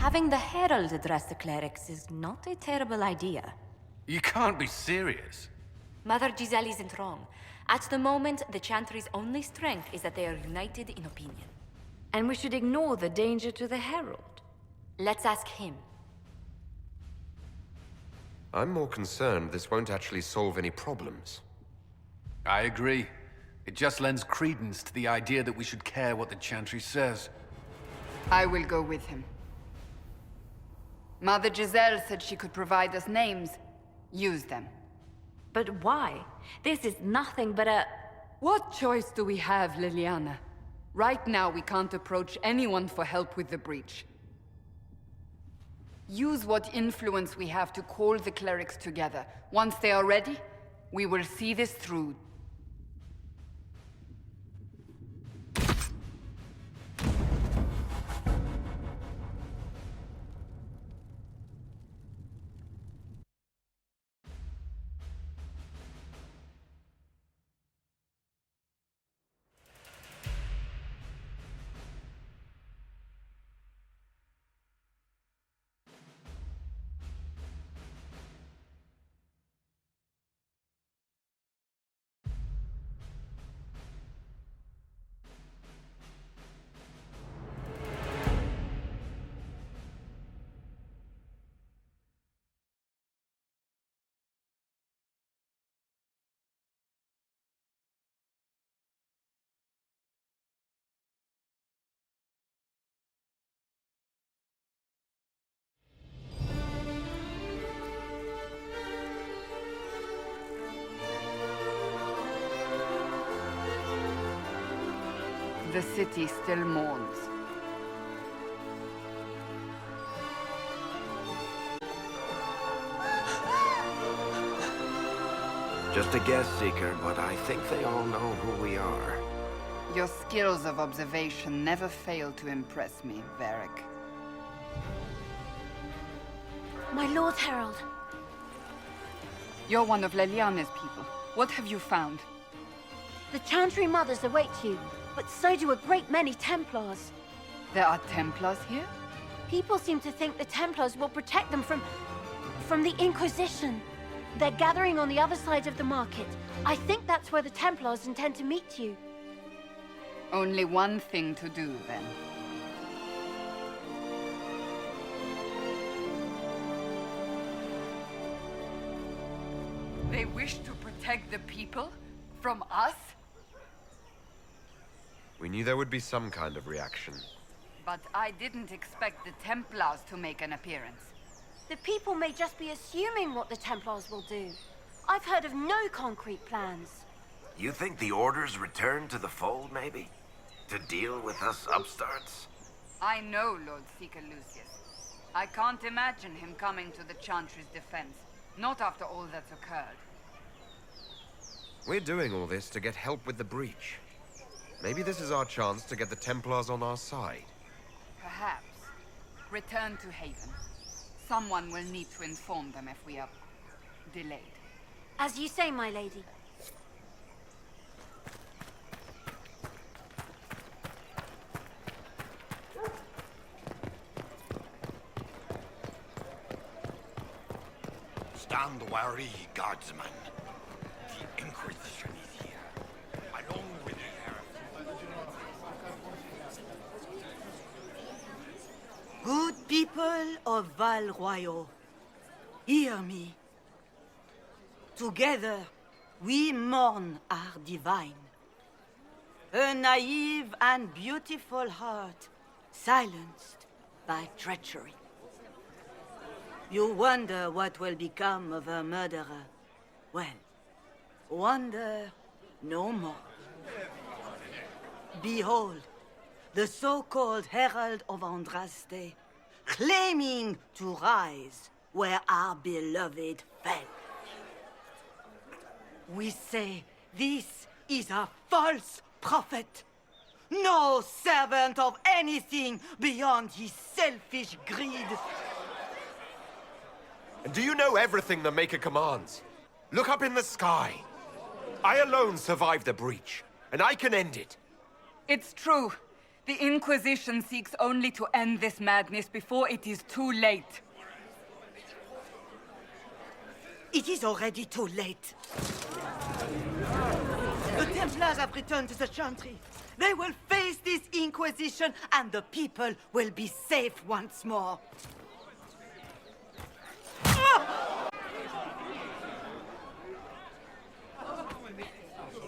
Having the Herald address the clerics is not a terrible idea. You can't be serious. Mother Giselle isn't wrong. At the moment, the Chantry's only strength is that they are united in opinion. And we should ignore the danger to the Herald. Let's ask him. I'm more concerned this won't actually solve any problems. I agree. It just lends credence to the idea that we should care what the Chantry says. I will go with him. Mother Giselle said she could provide us names. Use them. But why? This is nothing but a... What choice do we have, Liliana? Right now, we can't approach anyone for help with the breach. Use what influence we have to call the clerics together. Once they are ready, we will see this through. The city still mourns. Just a guess, Seeker, but I think they all know who we are. Your skills of observation never fail to impress me, Varric. My Lord Herald. You're one of Leliana's people. What have you found? The Chantry Mothers await you, but so do a great many Templars. There are Templars here? People seem to think the Templars will protect them from the Inquisition. They're gathering on the other side of the market. I think that's where the Templars intend to meet you. Only one thing to do, then. They wish to protect the people? From us? We knew there would be some kind of reaction. But I didn't expect the Templars to make an appearance. The people may just be assuming what the Templars will do. I've heard of no concrete plans. You think the Order's return to the fold, maybe? To deal with us upstarts? I know Lord Seeker Lucius. I can't imagine him coming to the Chantry's defense. Not after all that's occurred. We're doing all this to get help with the breach. Maybe this is our chance to get the Templars on our side. Perhaps. Return to Haven. Someone will need to inform them if we are delayed. As you say, my lady. Stand wary, guardsman. The Inquisition is here, along with the Herald. Good people of Val Royeaux, hear me. Together, we mourn our divine. A naive and beautiful heart, silenced by treachery. You wonder what will become of a murderer. Well, wonder no more. Behold, the so-called Herald of Andraste, claiming to rise where our beloved fell. We say this is a false prophet. No servant of anything beyond his selfish greed. And do you know everything the Maker commands? Look up in the sky. I alone survived the breach, and I can end it. It's true. The Inquisition seeks only to end this madness before it is too late. It is already too late. The Templars have returned to the Chantry. They will face this Inquisition, and the people will be safe once more.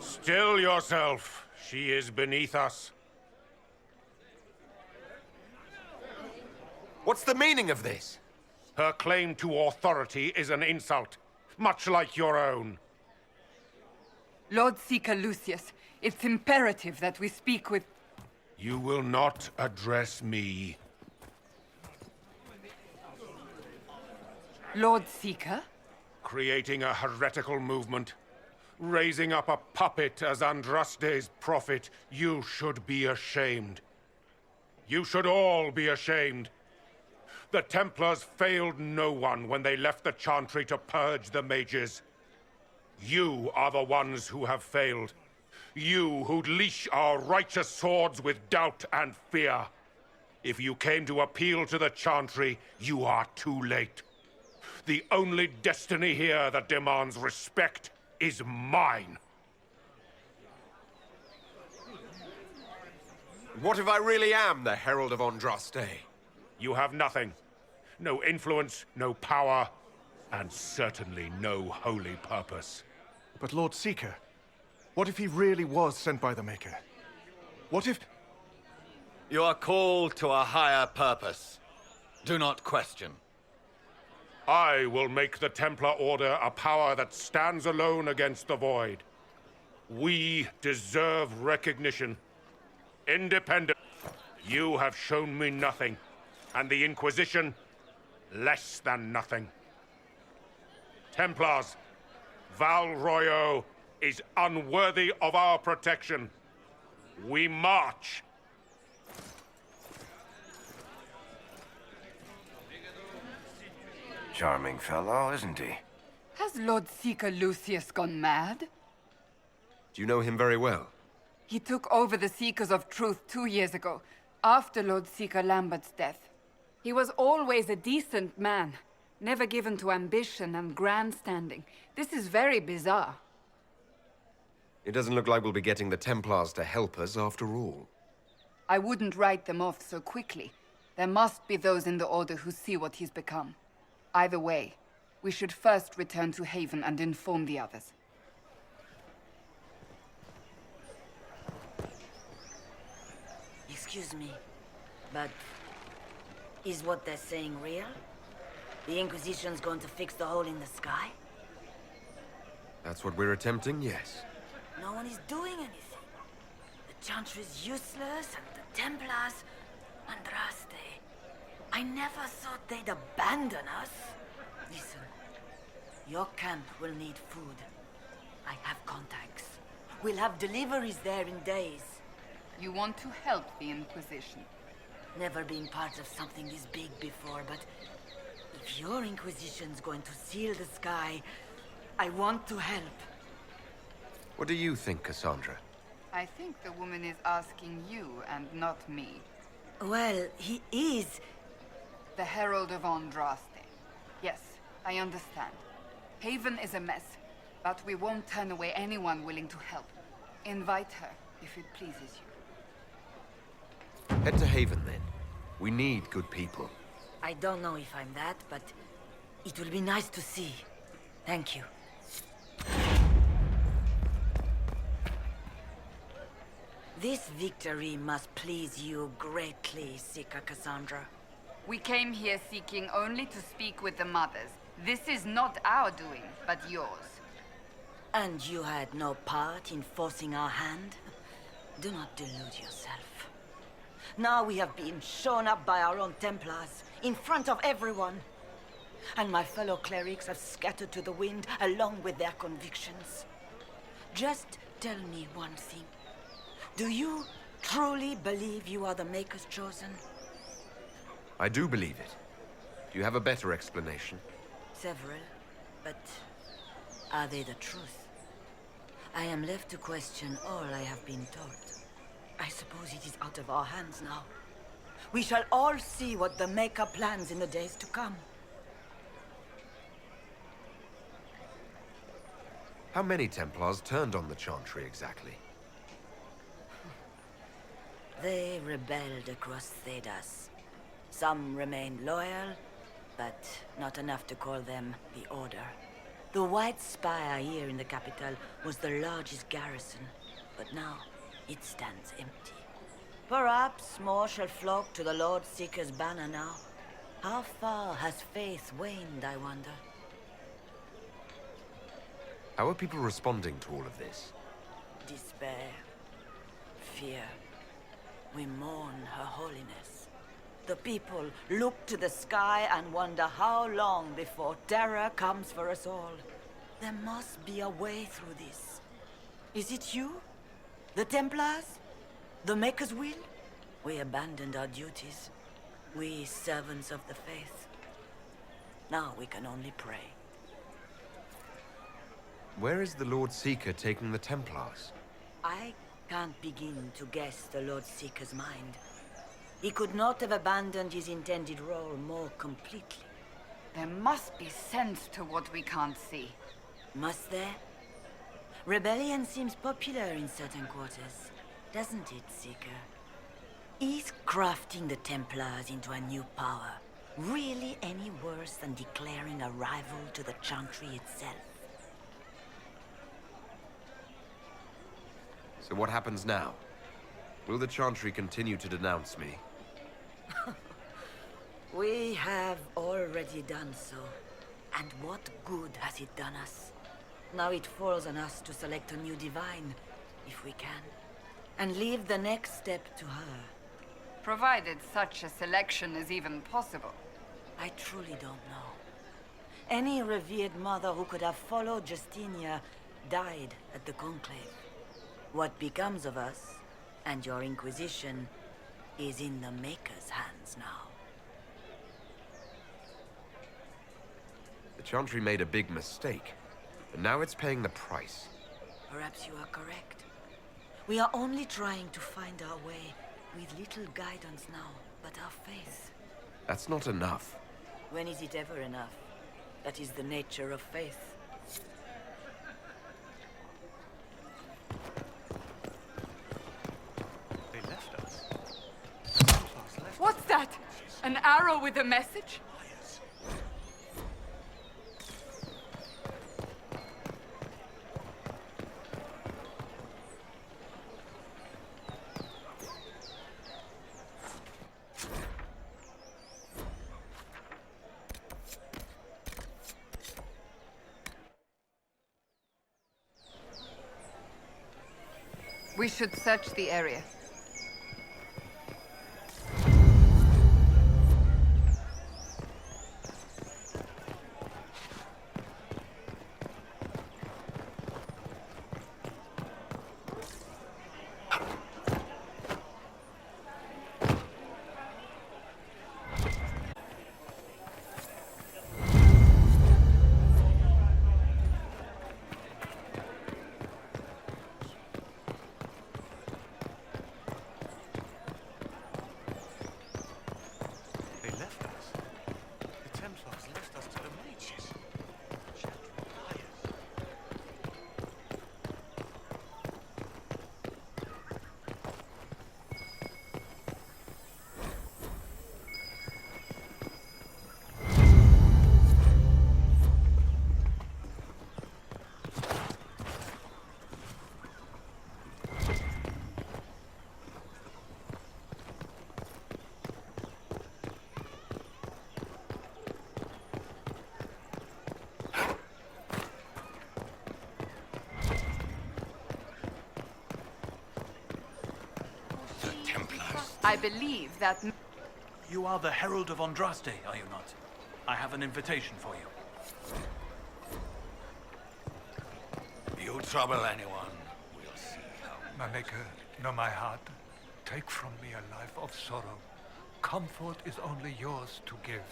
Still yourself. She is beneath us. What's the meaning of this? Her claim to authority is an insult, much like your own. Lord Seeker Lucius, it's imperative that we speak with... You will not address me. Lord Seeker? Creating a heretical movement. Raising up a puppet as Andraste's prophet. You should be ashamed. You should all be ashamed. The Templars failed no one when they left the Chantry to purge the mages. You are the ones who have failed. You who'd leash our righteous swords with doubt and fear. If you came to appeal to the Chantry, you are too late. The only destiny here that demands respect is mine. What if I really am the Herald of Andraste? You have nothing. No influence, no power, and certainly no holy purpose. But Lord Seeker, what if he really was sent by the Maker? What if... You are called to a higher purpose. Do not question. I will make the Templar Order a power that stands alone against the Void. We deserve recognition. Independent. You have shown me nothing, and the Inquisition, less than nothing. Templars, Val Royeaux is unworthy of our protection. We march. Charming fellow, isn't he? Has Lord Seeker Lucius gone mad? Do you know him very well? He took over the Seekers of Truth 2 years ago, after Lord Seeker Lambert's death. He was always a decent man, never given to ambition and grandstanding. This is very bizarre. It doesn't look like we'll be getting the Templars to help us after all. I wouldn't write them off so quickly. There must be those in the Order who see what he's become. Either way, we should first return to Haven and inform the others. Excuse me, but is what they're saying real? The Inquisition's going to fix the hole in the sky? That's what we're attempting, yes. No one is doing anything. The Chantry's useless, and the Templars... Andraste. I never thought they'd abandon us. Listen, your camp will need food. I have contacts. We'll have deliveries there in days. You want to help the Inquisition? Never been part of something this big before, but if your Inquisition's going to seal the sky, I want to help. What do you think, Cassandra? I think the woman is asking you and not me. Well, he is... The Herald of Andraste. Yes, I understand. Haven is a mess, but we won't turn away anyone willing to help. Invite her, if it pleases you. Head to Haven, then. We need good people. I don't know if I'm that, but it will be nice to see. Thank you. This victory must please you greatly, Seeker Cassandra. We came here seeking only to speak with the mothers. This is not our doing, but yours. And you had no part in forcing our hand? Do not delude yourself. Now we have been shown up by our own Templars, in front of everyone. And my fellow clerics have scattered to the wind along with their convictions. Just tell me one thing. Do you truly believe you are the Maker's chosen? I do believe it. Do you have a better explanation? Several, but are they the truth? I am left to question all I have been taught. I suppose it is out of our hands now. We shall all see what the Maker plans in the days to come. How many Templars turned on the Chantry exactly? They rebelled across Thedas. Some remained loyal, but not enough to call them the Order. The White Spire here in the capital was the largest garrison, but now it stands empty. Perhaps more shall flock to the Lord Seeker's banner now. How far has faith waned, I wonder? How are people responding to all of this? Despair, fear. We mourn Her Holiness. The people look to the sky and wonder how long before terror comes for us all. There must be a way through this. Is it you? The Templars? The Maker's will? We abandoned our duties. We servants of the faith. Now we can only pray. Where is the Lord Seeker taking the Templars? I can't begin to guess the Lord Seeker's mind. He could not have abandoned his intended role more completely. There must be sense to what we can't see. Must there? Rebellion seems popular in certain quarters, doesn't it, Seeker? Is crafting the Templars into a new power really any worse than declaring a rival to the Chantry itself? So what happens now? Will the Chantry continue to denounce me? We have already done so. And what good has it done us? Now it falls on us to select a new divine, if we can, and leave the next step to her. Provided such a selection is even possible. I truly don't know. Any revered mother who could have followed Justinia died at the Conclave. What becomes of us, and your Inquisition, is in the Maker's hands now. The Chantry made a big mistake, and now it's paying the price. Perhaps you are correct. We are only trying to find our way, with little guidance now, but our faith. That's not enough. When is it ever enough? That is the nature of faith. They left us. What's that? An arrow with a message? We should search the area. I believe that... You are the Herald of Andraste, are you not? I have an invitation for you. You trouble anyone, we'll see how. My Maker, know my heart. Take from me a life of sorrow. Comfort is only yours to give.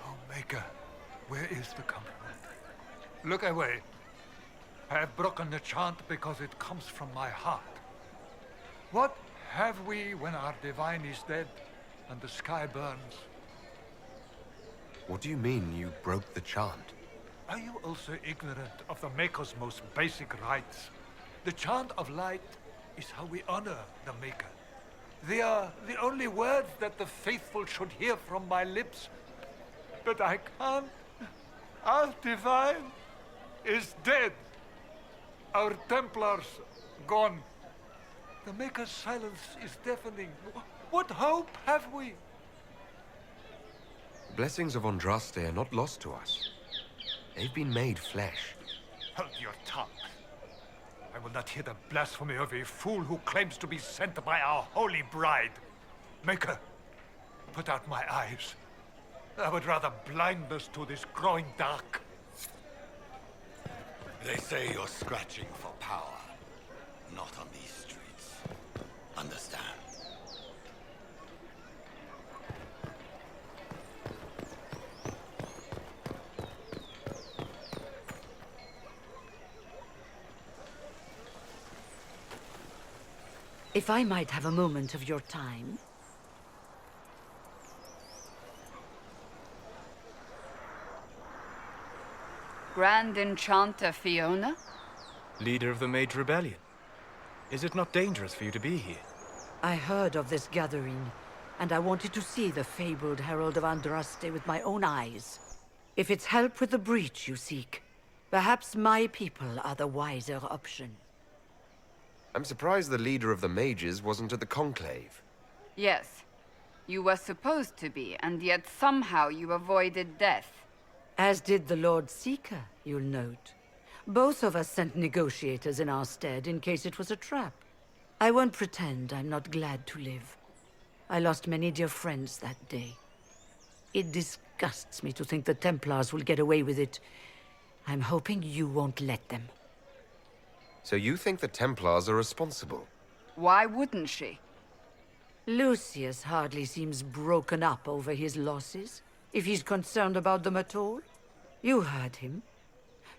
Oh, Maker, where is the comfort? Look away. I have broken the chant because it comes from my heart. What Have we when our divine is dead and the sky burns? What do you mean you broke the chant? Are you also ignorant of the Maker's most basic rites? The chant of light is how we honor the Maker. They are the only words that the faithful should hear from my lips. But I can't. Our divine is dead. Our Templars gone. The Maker's silence is deafening. What hope have we? The blessings of Andraste are not lost to us. They've been made flesh. Hold your tongue. I will not hear the blasphemy of a fool who claims to be sent by our holy bride. Maker, put out my eyes. I would rather blindness to this growing dark. They say you're scratching for power. Not on these streets. Understand? If I might have a moment of your time. Grand Enchanter Fiona? Leader of the Mage Rebellion. Is it not dangerous for you to be here? I heard of this gathering, and I wanted to see the fabled Herald of Andraste with my own eyes. If it's help with the breach you seek, perhaps my people are the wiser option. I'm surprised the leader of the mages wasn't at the conclave. Yes. You were supposed to be, and yet somehow you avoided death. As did the Lord Seeker, you'll note. Both of us sent negotiators in our stead in case it was a trap. I won't pretend I'm not glad to live. I lost many dear friends that day. It disgusts me to think the Templars will get away with it. I'm hoping you won't let them. So you think the Templars are responsible? Why wouldn't she? Lucius hardly seems broken up over his losses, if he's concerned about them at all. You heard him.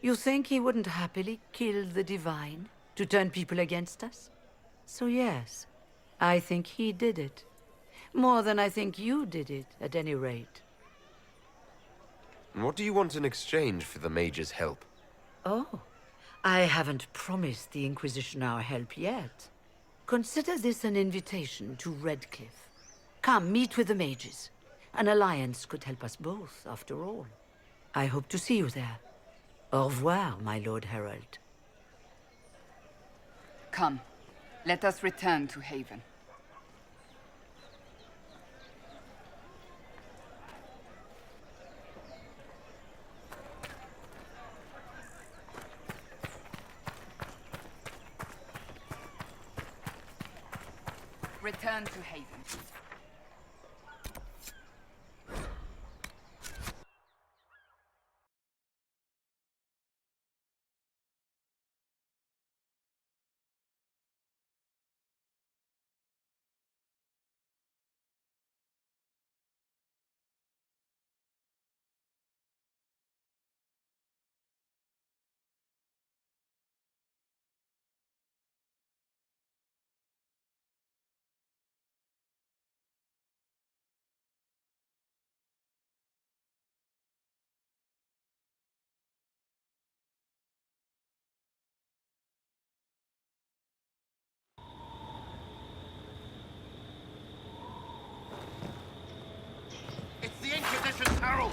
You think he wouldn't happily kill the Divine to turn people against us? So yes, I think he did it. More than I think you did it, at any rate. And what do you want in exchange for the mage's help? Oh, I haven't promised the Inquisition our help yet. Consider this an invitation to Redcliffe. Come, meet with the mages. An alliance could help us both, after all. I hope to see you there. Au revoir, my Lord Herald. Come, let us return to Haven. Return to Haven. It's the Inquisition's herald!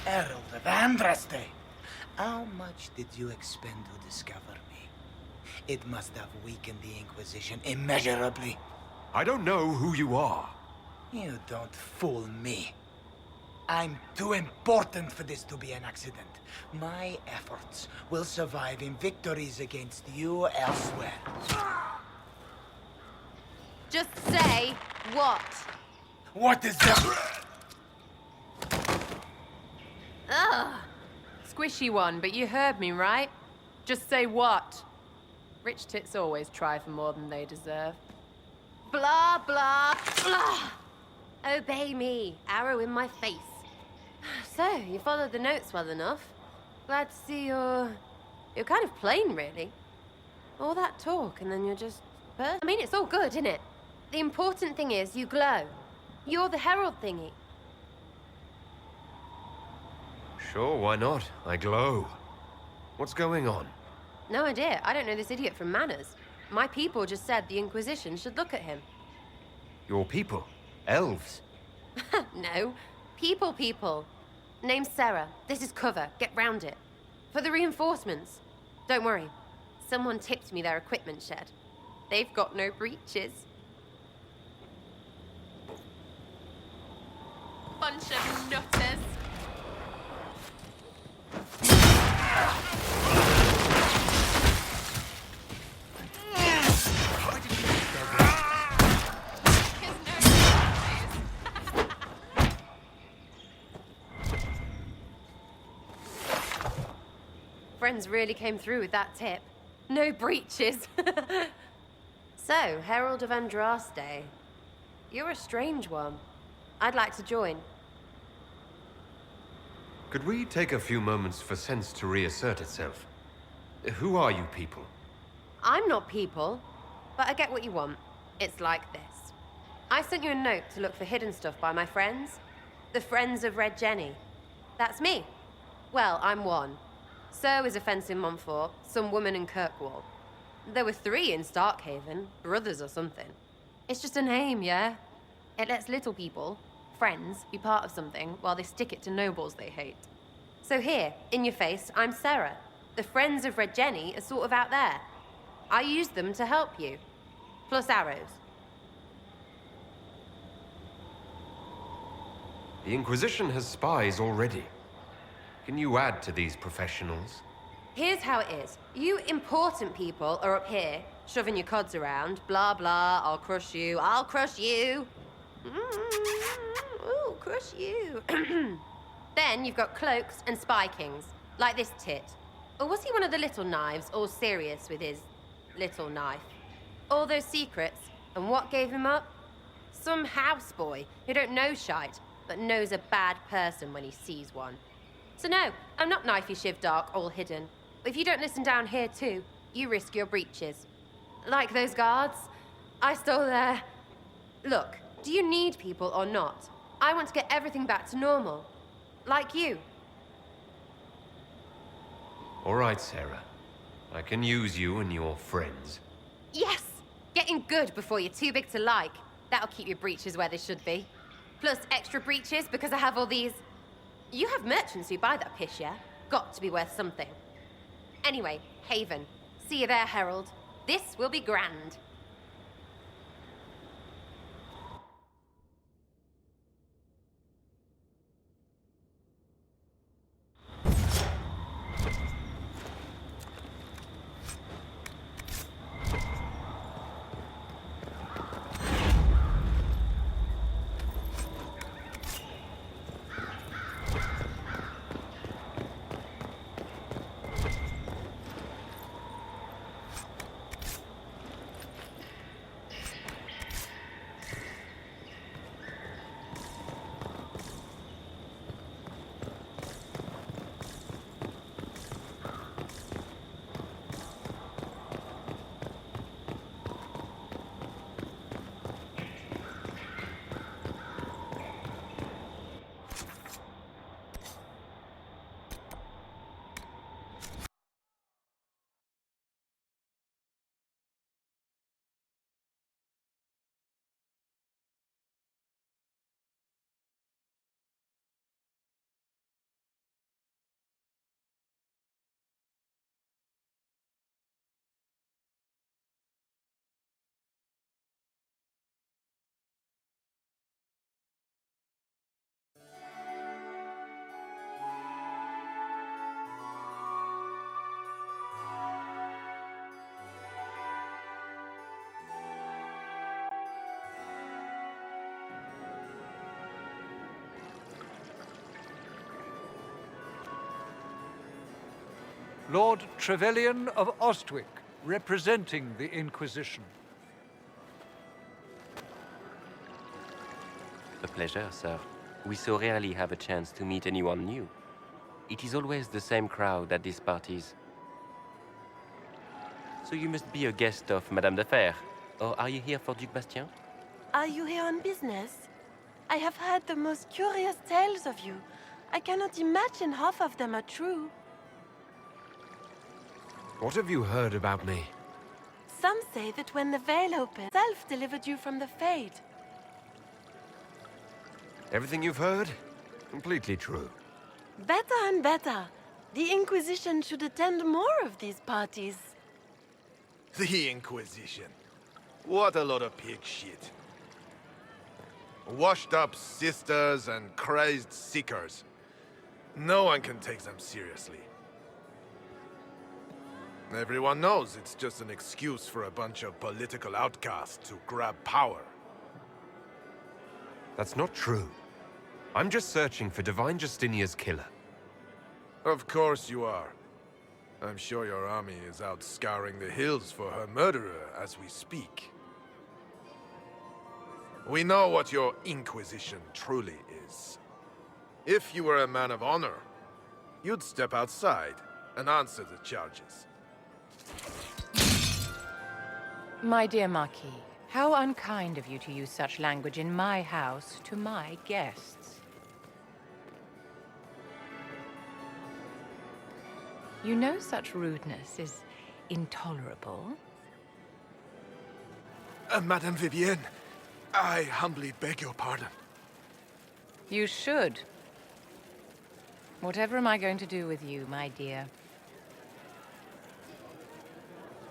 Herald of Andraste, how much did you expend to discover me? It must have weakened the Inquisition immeasurably. I don't know who you are. You don't fool me. I'm too important for this to be an accident. My efforts will survive in victories against you elsewhere. Just say what. What is that? Ugh. Squishy one, but you heard me, right? Just say what. Rich tits always try for more than they deserve. Blah, blah, blah. Obey me. Arrow in my face. So, you followed the notes well enough. Glad to see you're kind of plain, really. All that talk, and then you're just... I mean, it's all good, isn't it? The important thing is you glow. You're the herald thingy. Sure, why not? I glow. What's going on? No idea. I don't know this idiot from Manners. My people just said the Inquisition should look at him. Your people? Elves? No. People. Name's Sarah. This is cover. Get round it. For the reinforcements. Don't worry. Someone tipped me their equipment shed. They've got no breaches. Bunch of nutters. Friends really came through with that tip. No breaches. So, Herald of Andraste. You're a strange one. I'd like to join. Could we take a few moments for sense to reassert itself? Who are you people? I'm not people, but I get what you want. It's like this. I sent you a note to look for hidden stuff by my friends. The Friends of Red Jenny. That's me. Well, I'm one. So is a fence in Montfort, some woman in Kirkwall. There were 3 in Starkhaven, brothers or something. It's just a name, yeah? It lets little people, friends, be part of something while they stick it to nobles they hate. So here, in your face, I'm Sarah. The Friends of Red Jenny are sort of out there. I use them to help you. Plus arrows. The Inquisition has spies already. Can you add to these professionals? Here's how it is. You important people are up here, shoving your cods around. Blah, blah, I'll crush you. Ooh, crush you. Then you've got cloaks and spy kings, like this tit. Or was he one of the little knives, all serious with his little knife? All those secrets, and what gave him up? Some houseboy who don't know shite, but knows a bad person when he sees one. So no, I'm not knifey shiv dark, all hidden. But if you don't listen down here too, you risk your breeches. Like those guards, I stole their... Look, do you need people or not? I want to get everything back to normal. Like you. All right, Sarah. I can use you and your friends. Yes! Getting good before you're too big to like. That'll keep your breeches where they should be. Plus extra breeches because I have all these... You have merchants who buy that piss, yeah? Got to be worth something. Anyway, Haven. See you there, Herald. This will be grand. Lord Trevelyan of Ostwick, representing the Inquisition. A pleasure, sir. We so rarely have a chance to meet anyone new. It is always the same crowd at these parties. So you must be a guest of Madame de Fer, or are you here for Duc Bastien? Are you here on business? I have heard the most curious tales of you. I cannot imagine half of them are true. What have you heard about me? Some say that when the veil opened, self delivered you from the Fade. Everything you've heard? Completely true. Better and better. The Inquisition should attend more of these parties. The Inquisition. What a lot of pig shit. Washed-up sisters and crazed seekers. No one can take them seriously. Everyone knows it's just an excuse for a bunch of political outcasts to grab power. That's not true. I'm just searching for Divine Justinia's killer. Of course you are. I'm sure your army is out scouring the hills for her murderer as we speak. We know what your Inquisition truly is. If you were a man of honor, you'd step outside and answer the charges. My dear Marquis, how unkind of you to use such language in my house to my guests. You know such rudeness is intolerable. Madame Vivienne, I humbly beg your pardon. You should. Whatever am I going to do with you, my dear?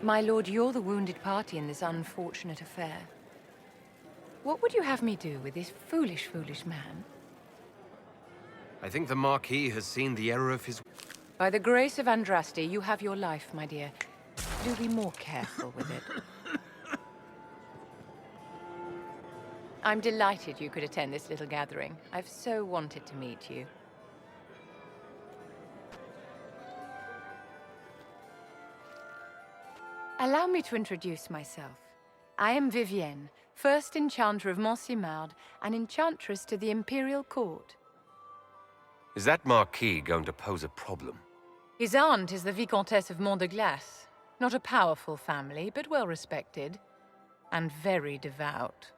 My lord, you're the wounded party in this unfortunate affair. What would you have me do with this foolish, foolish man? I think the Marquis has seen the error of his... By the grace of Andraste, you have your life, my dear. Do be more careful with it. I'm delighted you could attend this little gathering. I've so wanted to meet you. Allow me to introduce myself. I am Vivienne, first Enchanter of Montsimard and Enchantress to the Imperial Court. Is that Marquis going to pose a problem? His aunt is the Vicomtesse of Mont de Glace. Not a powerful family, but well respected. And very devout.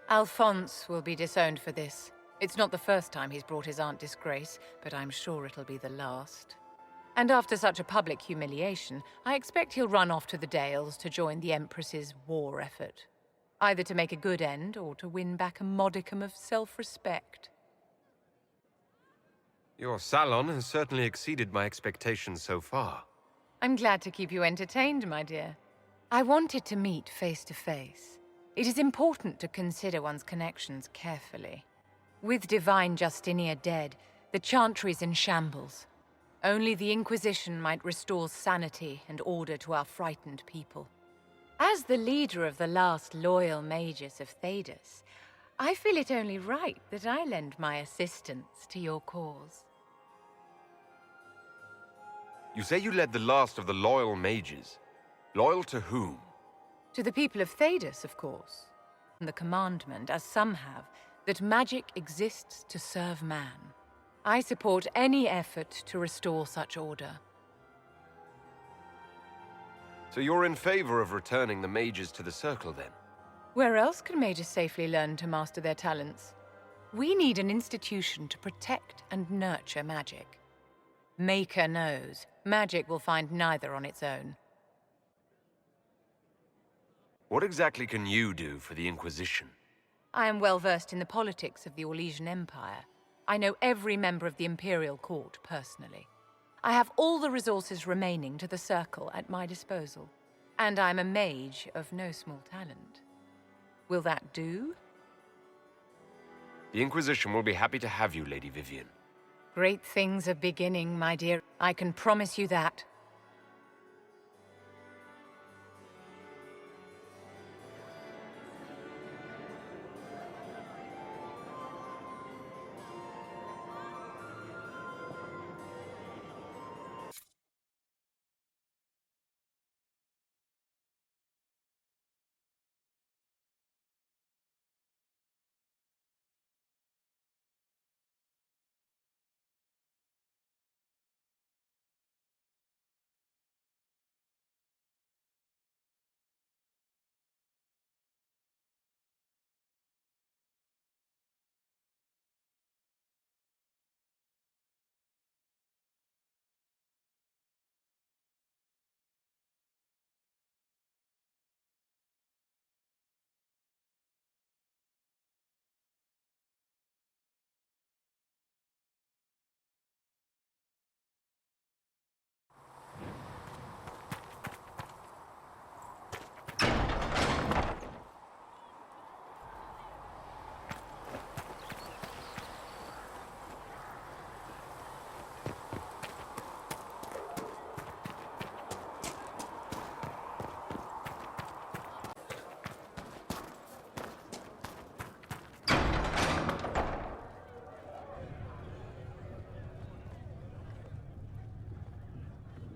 Alphonse will be disowned for this. It's not the first time he's brought his aunt disgrace, but I'm sure it'll be the last. And after such a public humiliation, I expect he'll run off to the Dales to join the Empress's war effort. Either to make a good end, or to win back a modicum of self-respect. Your salon has certainly exceeded my expectations so far. I'm glad to keep you entertained, my dear. I wanted to meet face to face. It is important to consider one's connections carefully. With Divine Justinia dead, the Chantry's in shambles. Only the Inquisition might restore sanity and order to our frightened people. As the leader of the last loyal mages of Thedas, I feel it only right that I lend my assistance to your cause. You say you led the last of the loyal mages. Loyal to whom? To the people of Thedas, of course. And the commandment, as some have, that magic exists to serve man. I support any effort to restore such order. So you're in favor of returning the mages to the Circle, then? Where else can mages safely learn to master their talents? We need an institution to protect and nurture magic. Maker knows, magic will find neither on its own. What exactly can you do for the Inquisition? I am well versed in the politics of the Orlesian Empire. I know every member of the Imperial Court personally. I have all the resources remaining to the Circle at my disposal. And I'm a mage of no small talent. Will that do? The Inquisition will be happy to have you, Lady Vivienne. Great things are beginning, my dear. I can promise you that.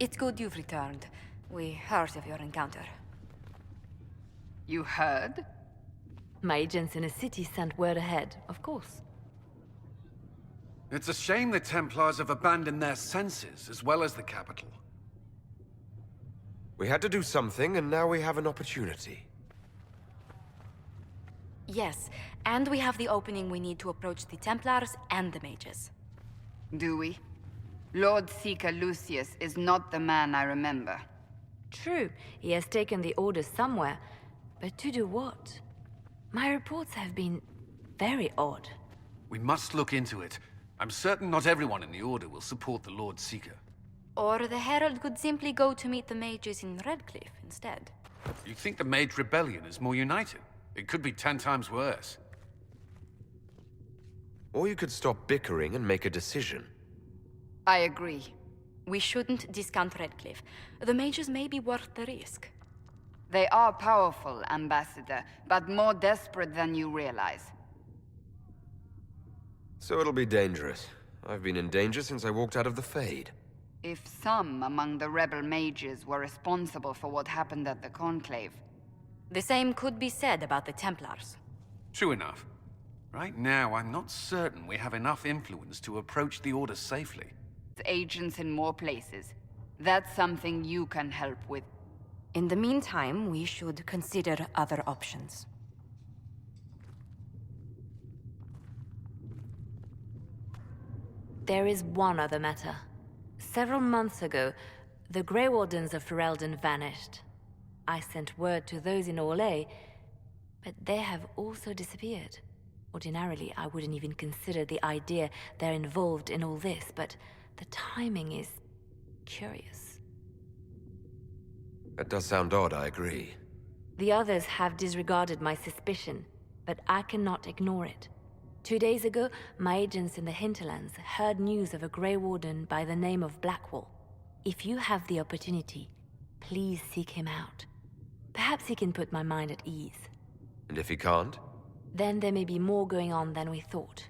It's good you've returned. We heard of your encounter. You heard? My agents in the city sent word ahead, of course. It's a shame the Templars have abandoned their senses, as well as the capital. We had to do something, and now we have an opportunity. Yes, and we have the opening we need to approach the Templars and the mages. Do we? Lord Seeker Lucius is not the man I remember. True, he has taken the orders somewhere, but to do what? My reports have been very odd. We must look into it. I'm certain not everyone in the Order will support the Lord Seeker. Or the Herald could simply go to meet the mages in Redcliffe instead. You think the Mage Rebellion is more united? It could be 10 times worse. Or you could stop bickering and make a decision. I agree. We shouldn't discount Redcliffe. The mages may be worth the risk. They are powerful, Ambassador, but more desperate than you realize. So it'll be dangerous. I've been in danger since I walked out of the Fade. If some among the rebel mages were responsible for what happened at the Conclave... The same could be said about the Templars. True enough. Right now, I'm not certain we have enough influence to approach the Order safely. Agents in more places. That's something you can help with. In the meantime, we should consider other options. There is one other matter. Several months ago, the Grey Wardens of Ferelden vanished. I sent word to those in Orlais, but they have also disappeared. Ordinarily, I wouldn't even consider the idea they're involved in all this, but the timing is curious. That does sound odd, I agree. The others have disregarded my suspicion, but I cannot ignore it. 2 days ago, my agents in the hinterlands heard news of a Grey Warden by the name of Blackwall. If you have the opportunity, please seek him out. Perhaps he can put my mind at ease. And if he can't? Then there may be more going on than we thought.